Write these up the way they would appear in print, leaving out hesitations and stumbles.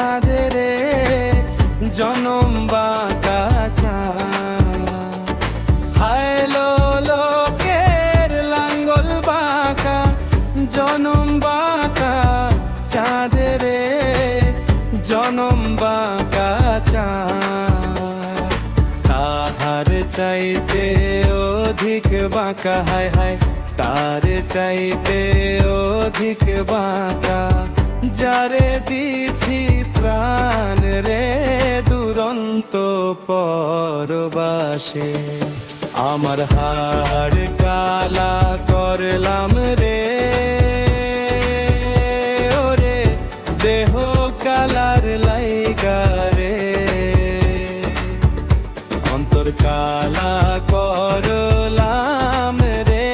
চাঁদের জনম বাঁকা চাঁদ। হায় লোকের লাঙ্গল বাঁকা জনম বাঁকা চাঁদের জনম বাঁকা চাঁদ। তাহার চাইতে অধিক বাঁকা, হায় হায় তার চাইতে অধিক বাঁকা যারে দিছি প্রাণ রে দুরন্ত পরবাসে। আমার হাড় কালা করলাম রে ওরে দেহ কালার লাইগা রে। অন্তর কালা করলাম রে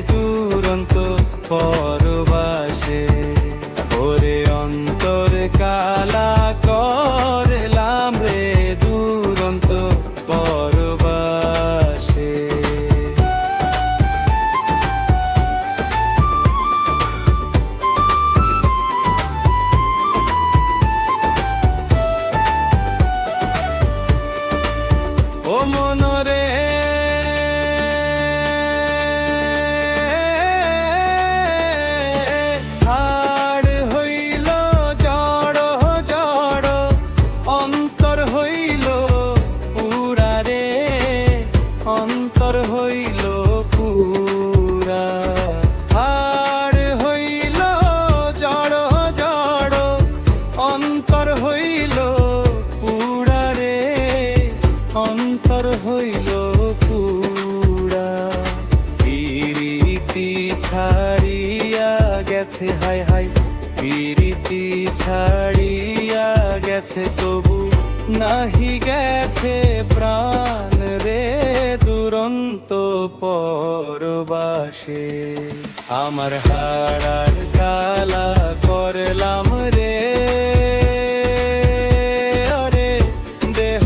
দুরন্ত পরবাসে। ওরে অন্তর কালা করলাম রে দুরন্ত পরবাসে। ও মনরে হাড় হইল জড় জড় অন্তর হইল পুরা রে অন্তর হইল পুরা। হাড় হইল জড় জড় অন্তর হইল পুরা রে অন্তর হইল পুরা। প্রীতি ছাড়িয়া গেছে হায় হায় প্রীতি ছাড়িয়া গেছে তবু নাহি গেছে প্রাণ রে দুরন্ত পরবাসে। আমার হাড় কালা করলাম রে ওরে দেহ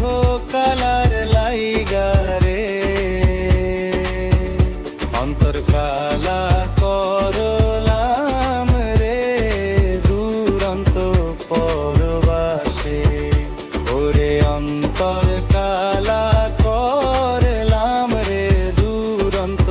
কালার লাইগা রে। অন্তর কালা করলাম রে দুরন্ত পরবাসে। ওরে অন্তর কালা করলাম রে দুরন্ত